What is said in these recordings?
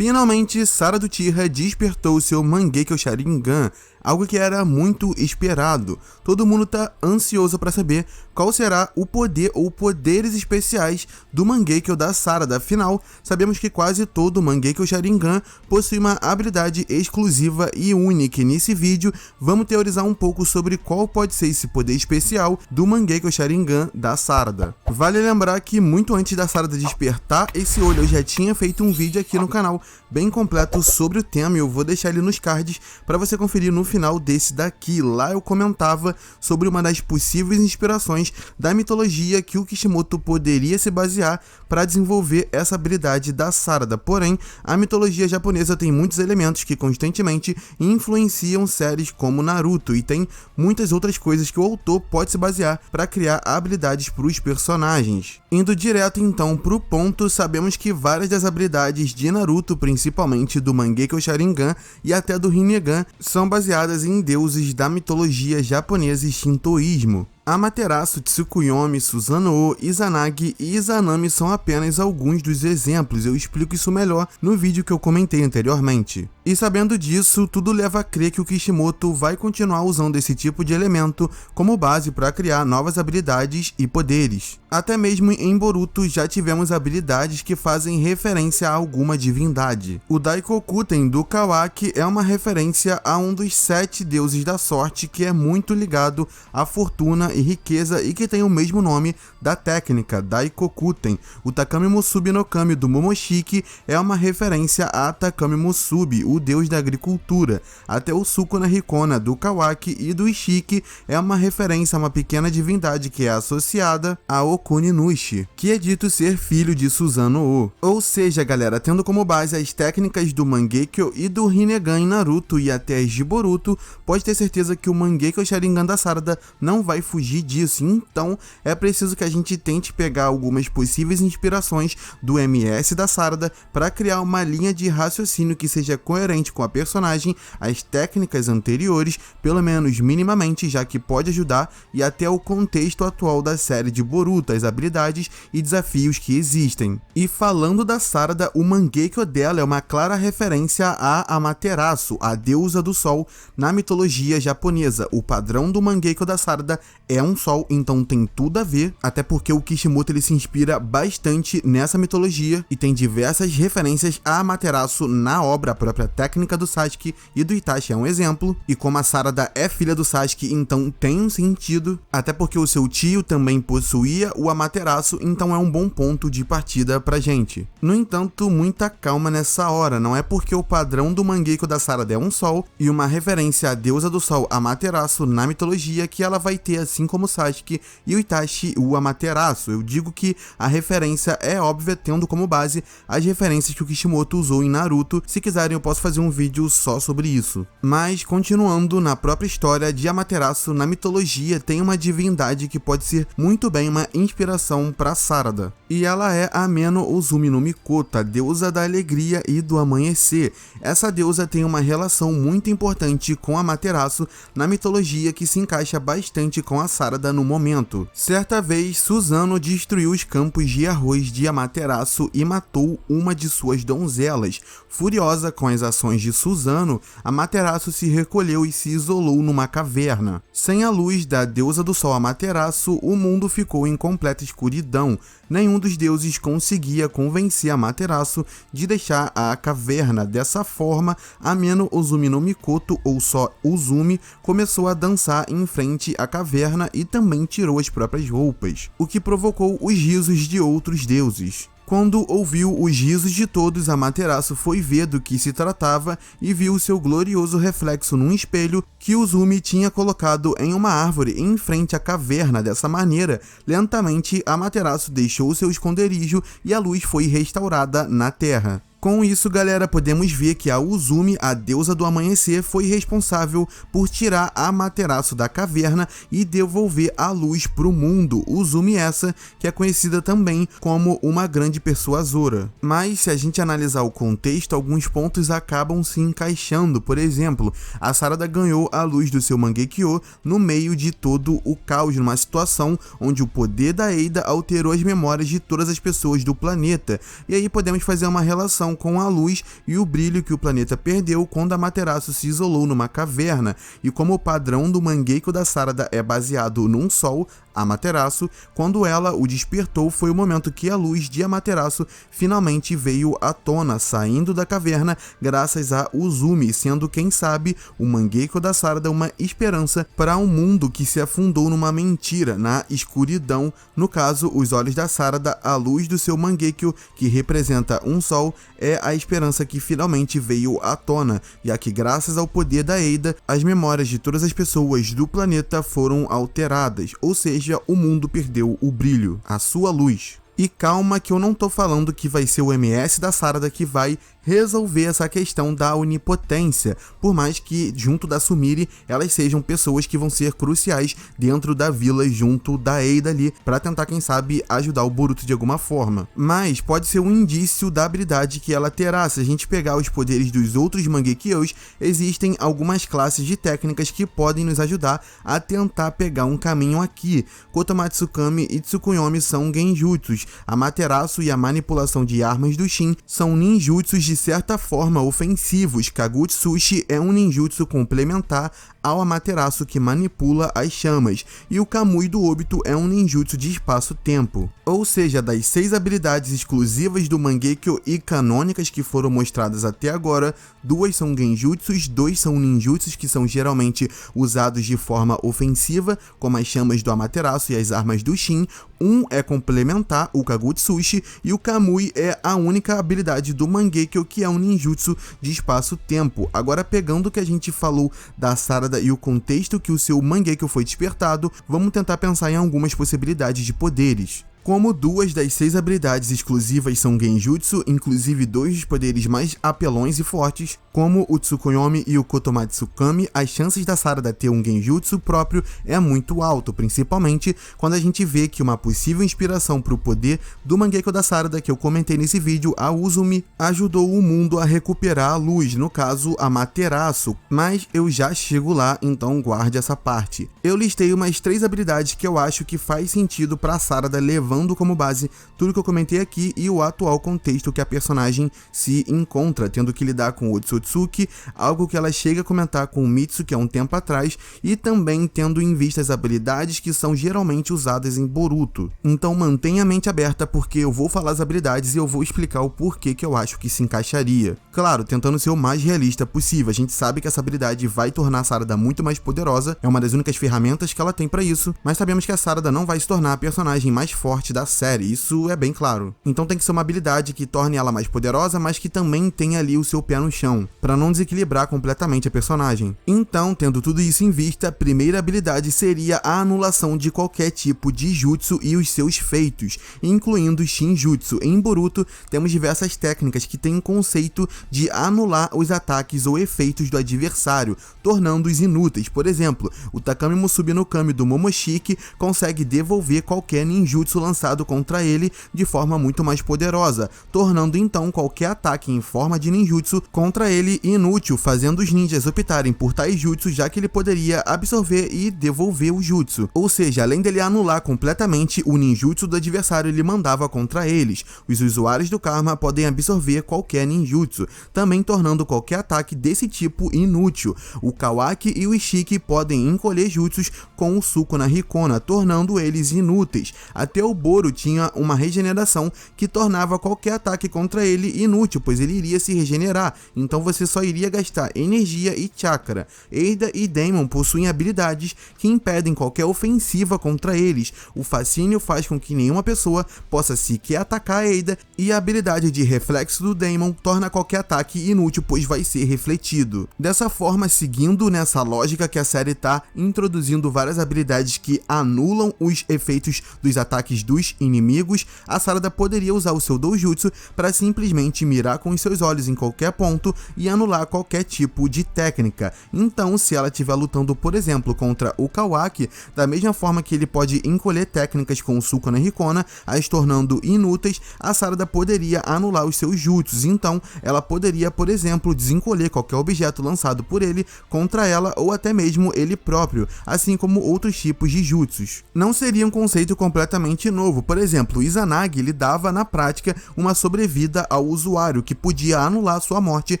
Finalmente, Sarada Uchiha despertou seu Mangekyo Sharingan, algo que era muito esperado. Todo mundo tá ansioso para saber qual será o poder ou poderes especiais do Mangekyo da Sarada. Afinal, sabemos que quase todo Mangekyo Sharingan possui uma habilidade exclusiva e única. E nesse vídeo, vamos teorizar um pouco sobre qual pode ser esse poder especial do Mangekyo Sharingan da Sarada. Vale lembrar que muito antes da Sarada despertar esse olho, eu já tinha feito um vídeo aqui no canal bem completo sobre o tema e eu vou deixar ele nos cards para você conferir no final desse daqui. Lá eu comentava sobre uma das possíveis inspirações da mitologia que o Kishimoto poderia se basear para desenvolver essa habilidade da Sarada. Porém, a mitologia japonesa tem muitos elementos que constantemente influenciam séries como Naruto e tem muitas outras coisas que o autor pode se basear para criar habilidades para os personagens. Indo direto então pro ponto, sabemos que várias das habilidades de Naruto, principalmente do Mangekyo Sharingan e até do Rinnegan, são baseadas em deuses da mitologia japonesa e shintoísmo. Amaterasu, Tsukuyomi, Susanoo, Izanagi e Izanami são apenas alguns dos exemplos, eu explico isso melhor no vídeo que eu comentei anteriormente. E sabendo disso, tudo leva a crer que o Kishimoto vai continuar usando esse tipo de elemento como base para criar novas habilidades e poderes. Até mesmo em Boruto já tivemos habilidades que fazem referência a alguma divindade. O Daikokuten do Kawaki é uma referência a um dos 7 deuses da sorte que é muito ligado à fortuna e riqueza e que tem o mesmo nome da técnica, Daikokuten. O Takami Musubi no Kami do Momoshiki é uma referência a Takami Musubi, o deus da agricultura. Até o Sukuna Hikona do Kawaki e do Ishiki é uma referência a uma pequena divindade que é associada a Okuni Nushi, que é dito ser filho de Susanoo. Ou seja, galera, tendo como base as técnicas do Mangekyo e do Rinnegan em Naruto e até as de Boruto, pode ter certeza que o Mangekyo Sharingan da Sarada não vai fugir disso. Então é preciso que a gente tente pegar algumas possíveis inspirações do MS da Sarada para criar uma linha de raciocínio que seja coerente com a personagem, as técnicas anteriores, pelo menos minimamente, já que pode ajudar, e até o contexto atual da série de Boruto, as habilidades e desafios que existem. E falando da Sarada, o Mangekyo dela é uma clara referência a Amaterasu, a deusa do sol, na mitologia japonesa. O padrão do Mangekyo da Sarada é um sol, então tem tudo a ver, até porque o Kishimoto ele se inspira bastante nessa mitologia e tem diversas referências a Amaterasu na obra. A própria técnica do Sasuke e do Itachi é um exemplo, e como a Sarada é filha do Sasuke, então tem um sentido, até porque o seu tio também possuía o Amaterasu, então é um bom ponto de partida pra gente. No entanto, muita calma nessa hora, não é porque o padrão do Mangekyo da Sarada é um sol e uma referência à deusa do sol Amaterasu na mitologia que ela vai ter, assim como o Sasuke e o Itachi, o Amaterasu. Eu digo que a referência é óbvia, tendo como base as referências que o Kishimoto usou em Naruto. Se quiserem eu posso fazer um vídeo só sobre isso. Mas continuando na própria história de Amaterasu, na mitologia tem uma divindade que pode ser muito bem uma inspiração para Sarada. E ela é a Ameno Uzumi no Mikoto, a deusa da alegria e do amanhecer. Essa deusa tem uma relação muito importante com Amaterasu na mitologia que se encaixa bastante com a Sarada no momento. Certa vez, Susanoo destruiu os campos de arroz de Amaterasu e matou uma de suas donzelas. Furiosa com as ações de Susanoo, Amaterasu se recolheu e se isolou numa caverna. Sem a luz da deusa do sol Amaterasu, o mundo ficou em completa escuridão. Nenhum dos deuses conseguia convencer Amaterasu de deixar a caverna. Dessa forma, Ameno Uzumi no Mikoto, ou só Uzumi, começou a dançar em frente à caverna e também tirou as próprias roupas, o que provocou os risos de outros deuses. Quando ouviu os risos de todos, Amaterasu foi ver do que se tratava e viu seu glorioso reflexo num espelho que Uzumi tinha colocado em uma árvore em frente à caverna. Dessa maneira, lentamente Amaterasu deixou seu esconderijo e a luz foi restaurada na terra. Com isso, galera, podemos ver que a Uzumi, a deusa do amanhecer, foi responsável por tirar Amaterasu da caverna e devolver a luz para o mundo. Uzumi essa que é conhecida também como uma grande persuasora. Mas se a gente analisar o contexto, alguns pontos acabam se encaixando. Por exemplo, a Sarada ganhou a luz do seu Mangekyo no meio de todo o caos, numa situação onde o poder da Eida alterou as memórias de todas as pessoas do planeta. E aí podemos fazer uma relação conexão com a luz e o brilho que o planeta perdeu quando Amaterasu se isolou numa caverna, e como o padrão do Mangekyo da Sarada é baseado num sol, Amaterasu, quando ela o despertou foi o momento que a luz de Amaterasu finalmente veio à tona, saindo da caverna graças a Uzumi, sendo, quem sabe, o Mangekyo da Sarada uma esperança para um mundo que se afundou numa mentira, na escuridão. No caso, os olhos da Sarada, a luz do seu Mangekyo, que representa um sol, é a esperança que finalmente veio à tona, já que graças ao poder da Eida, as memórias de todas as pessoas do planeta foram alteradas, ou seja, o mundo perdeu o brilho, a sua luz. E calma que eu não tô falando que vai ser o MS da Sarada que vai resolver essa questão da onipotência, por mais que, junto da Sumire, elas sejam pessoas que vão ser cruciais dentro da vila, junto da Eida ali, pra tentar, quem sabe, ajudar o Boruto de alguma forma. Mas pode ser um indício da habilidade que ela terá. Se a gente pegar os poderes dos outros Mangekyous, existem algumas classes de técnicas que podem nos ajudar a tentar pegar um caminho aqui. Kotomatsukami e Tsukuyomi são genjutsus, Amaterasu e a manipulação de armas do Shin são ninjutsus de certa forma ofensivos. Kagutsushi é um ninjutsu complementar ao Amaterasu que manipula as chamas, e o Kamui do Obito é um ninjutsu de espaço-tempo. Ou seja, das 6 habilidades exclusivas do Mangekyo e canônicas que foram mostradas até agora, 2 são genjutsus, 2 são ninjutsus que são geralmente usados de forma ofensiva, como as chamas do Amaterasu e as armas do Shin. Um é complementar, o Kagutsushi, e o Kamui é a única habilidade do Mangekyo que é um ninjutsu de espaço-tempo. Agora, pegando o que a gente falou da Sarada e o contexto que o seu Mangekyo foi despertado, vamos tentar pensar em algumas possibilidades de poderes. Como 2 das 6 habilidades exclusivas são genjutsu, inclusive 2 dos poderes mais apelões e fortes, como o Tsukuyomi e o Kotomatsukami, as chances da Sarada ter um genjutsu próprio é muito alto, principalmente quando a gente vê que uma possível inspiração para o poder do Mangekyo da Sarada, que eu comentei nesse vídeo, a Uzumi, ajudou o mundo a recuperar a luz, no caso Amaterasu, mas eu já chego lá, então guarde essa parte. Eu listei umas 3 habilidades que eu acho que faz sentido para a Sarada, levando como base tudo que eu comentei aqui e o atual contexto que a personagem se encontra, tendo que lidar com Otsutsuki, algo que ela chega a comentar com o Mitsuki há um tempo atrás, e também tendo em vista as habilidades que são geralmente usadas em Boruto. Então mantenha a mente aberta, porque eu vou falar as habilidades e eu vou explicar o porquê que eu acho que se encaixaria. Claro, tentando ser o mais realista possível. A gente sabe que essa habilidade vai tornar a Sarada muito mais poderosa, é uma das únicas ferramentas que ela tem para isso, mas sabemos que a Sarada não vai se tornar a personagem mais forte da série, isso é bem claro. Então tem que ser uma habilidade que torne ela mais poderosa, mas que também tenha ali o seu pé no chão, para não desequilibrar completamente a personagem. Então, tendo tudo isso em vista, a primeira habilidade seria a anulação de qualquer tipo de jutsu e os seus feitos, incluindo Shinjutsu. Em Boruto, temos diversas técnicas que têm o conceito de anular os ataques ou efeitos do adversário, tornando-os inúteis. Por exemplo, o Takami Musubi no Kami do Momoshiki consegue devolver qualquer ninjutsu lançado contra ele de forma muito mais poderosa, tornando então qualquer ataque em forma de ninjutsu contra ele inútil, fazendo os ninjas optarem por tais jutsu, já que ele poderia absorver e devolver o jutsu. Ou seja, além dele anular completamente o ninjutsu do adversário, ele mandava contra eles. Os usuários do Karma podem absorver qualquer ninjutsu, também tornando qualquer ataque desse tipo inútil. O Kawaki e o Ishiki podem encolher jutsus com o Sukuna Hikona, tornando eles inúteis. Até o Boro tinha uma regeneração que tornava qualquer ataque contra ele inútil, pois ele iria se regenerar, então você só iria gastar energia e chakra. Eida e Daemon possuem habilidades que impedem qualquer ofensiva contra eles. O fascínio faz com que nenhuma pessoa possa sequer atacar a Eida, e a habilidade de reflexo do Daemon torna qualquer ataque inútil, pois vai ser refletido. Dessa forma, seguindo nessa lógica que a série está introduzindo várias habilidades que anulam os efeitos dos ataques dos inimigos, a Sarada poderia usar o seu doujutsu para simplesmente mirar com os seus olhos em qualquer ponto e anular qualquer tipo de técnica. Então, se ela estiver lutando, por exemplo, contra o Kawaki, da mesma forma que ele pode encolher técnicas com o Sukuna Hikona, as tornando inúteis, a Sarada poderia anular os seus jutsus. Então, ela poderia, por exemplo, desencolher qualquer objeto lançado por ele contra ela, ou até mesmo ele próprio, assim como outros tipos de jutsus. Não seria um conceito completamente novo. Por exemplo, o Izanagi ele dava na prática uma sobrevida ao usuário, que podia anular sua morte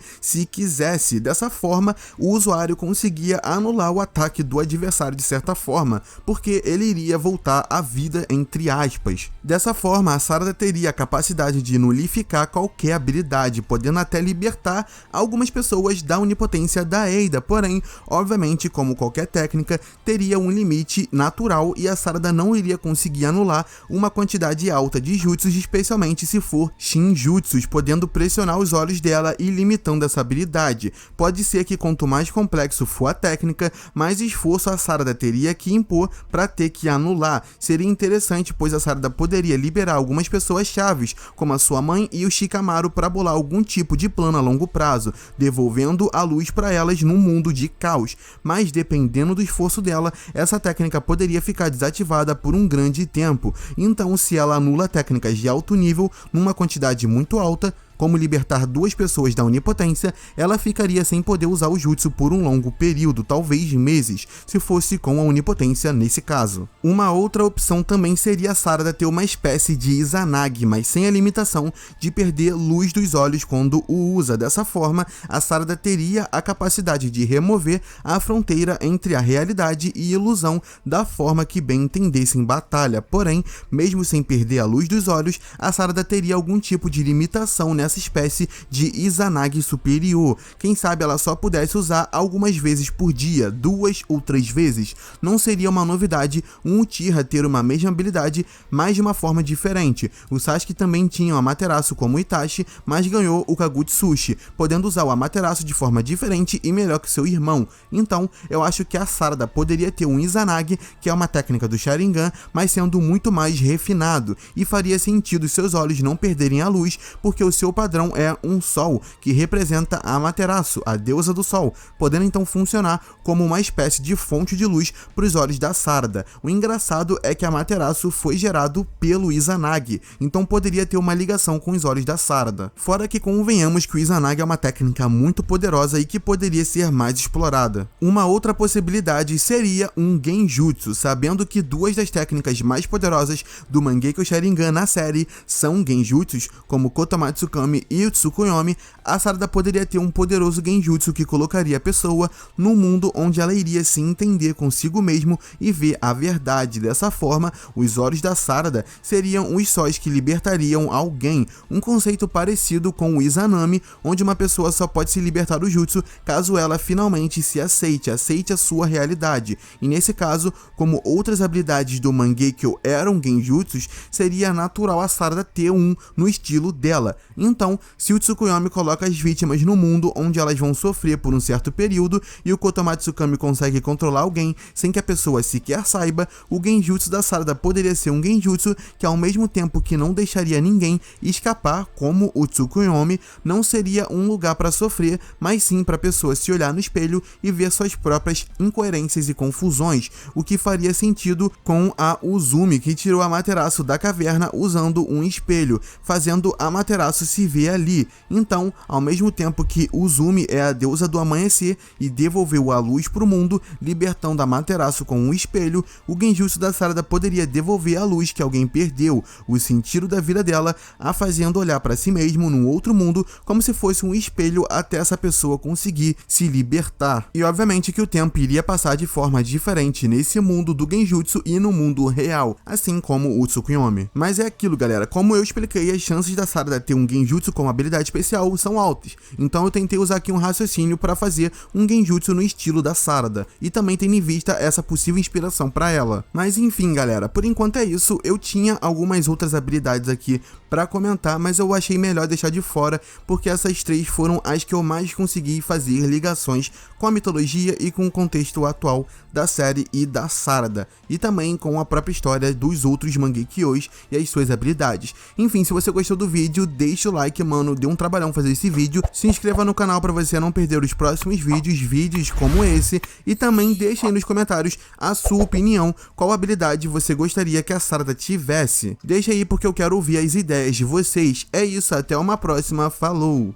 se quisesse. Dessa forma, o usuário conseguia anular o ataque do adversário de certa forma, porque ele iria voltar à vida entre aspas. Dessa forma, a Sarada teria a capacidade de nulificar qualquer habilidade, podendo até libertar algumas pessoas da onipotência da Eida. Porém, obviamente, como qualquer técnica, teria um limite natural e a Sarada não iria conseguir anular uma quantidade alta de jutsus, especialmente se for shinjutsus, podendo pressionar os olhos dela e limitando essa habilidade. Pode ser que quanto mais complexo for a técnica, mais esforço a Sarada teria que impor para ter que anular. Seria interessante, pois a Sarada poderia liberar algumas pessoas chaves, como a sua mãe e o Shikamaru, para bolar algum tipo de plano a longo prazo, devolvendo a luz para elas num mundo de caos. Mas dependendo do esforço dela, essa técnica poderia ficar desativada por um grande tempo. Então, se ela anula técnicas de alto nível numa quantidade muito alta, como libertar duas pessoas da onipotência, ela ficaria sem poder usar o jutsu por um longo período, talvez meses, se fosse com a onipotência nesse caso. Uma outra opção também seria a Sarada ter uma espécie de Izanagi, mas sem a limitação de perder luz dos olhos quando o usa. Dessa forma, a Sarada teria a capacidade de remover a fronteira entre a realidade e ilusão da forma que bem entendesse em batalha. Porém, mesmo sem perder a luz dos olhos, a Sarada teria algum tipo de limitação nessa espécie de Izanagi superior. Quem sabe ela só pudesse usar algumas vezes por dia, 2 ou 3 vezes. Não seria uma novidade um Uchiha ter uma mesma habilidade, mas de uma forma diferente. O Sasuke também tinha o Amaterasu como Itachi, mas ganhou o Kagutsushi, podendo usar o Amaterasu de forma diferente e melhor que seu irmão. Então, eu acho que a Sarada poderia ter um Izanagi, que é uma técnica do Sharingan, mas sendo muito mais refinado, e faria sentido seus olhos não perderem a luz, porque o seu padrão é um sol, que representa a Amaterasu, a deusa do sol, podendo então funcionar como uma espécie de fonte de luz para os olhos da Sarada. O engraçado é que a Amaterasu foi gerado pelo Izanagi, então poderia ter uma ligação com os olhos da Sarada. Fora que convenhamos que o Izanagi é uma técnica muito poderosa e que poderia ser mais explorada. Uma outra possibilidade seria um Genjutsu, sabendo que duas das técnicas mais poderosas do Mangekyo Sharingan na série são Genjutsus, como Kotomatsukami e o Tsukuyomi. A Sarada poderia ter um poderoso Genjutsu que colocaria a pessoa num mundo onde ela iria se entender consigo mesmo e ver a verdade. Dessa forma, os olhos da Sarada seriam os sóis que libertariam alguém, um conceito parecido com o Izanami, onde uma pessoa só pode se libertar do jutsu caso ela finalmente se aceite a sua realidade. E nesse caso, como outras habilidades do Mangekyo eram Genjutsus, seria natural a Sarada ter um no estilo dela. Então, se o Tsukuyomi coloca as vítimas no mundo onde elas vão sofrer por um certo período e o Kotomatsukami consegue controlar alguém sem que a pessoa sequer saiba, o Genjutsu da Sarada poderia ser um Genjutsu que, ao mesmo tempo que não deixaria ninguém escapar, como o Tsukuyomi, não seria um lugar para sofrer, mas sim para a pessoa se olhar no espelho e ver suas próprias incoerências e confusões, o que faria sentido com a Uzumi, que tirou a Amaterasu da caverna usando um espelho, fazendo a Amaterasu se vê ali. Então, ao mesmo tempo que Uzumi é a deusa do amanhecer e devolveu a luz para o mundo, libertando a Amaterasu com um espelho, o Genjutsu da Sarada poderia devolver a luz que alguém perdeu, o sentido da vida dela, a fazendo olhar para si mesmo num outro mundo, como se fosse um espelho até essa pessoa conseguir se libertar. E obviamente que o tempo iria passar de forma diferente nesse mundo do Genjutsu e no mundo real, assim como o Tsukuyomi. Mas é aquilo, galera, como eu expliquei, as chances da Sarada ter um Genjutsu como habilidade especial são altas, então eu tentei usar aqui um raciocínio para fazer um Genjutsu no estilo da Sarada, e também tendo em vista essa possível inspiração para ela. Mas enfim, galera, por enquanto é isso. Eu tinha algumas outras habilidades aqui para comentar, mas eu achei melhor deixar de fora, porque essas três foram as que eu mais consegui fazer ligações com a mitologia e com o contexto atual da série e da Sarada, e também com a própria história dos outros Mangekyous e as suas habilidades. Enfim, se você gostou do vídeo, deixa o like, mano, deu um trabalhão fazer esse vídeo, se inscreva no canal para você não perder os próximos vídeos como esse, e também deixa aí nos comentários a sua opinião, qual habilidade você gostaria que a Sarada tivesse. Deixa aí porque eu quero ouvir as ideias de vocês. É isso, até uma próxima, falou!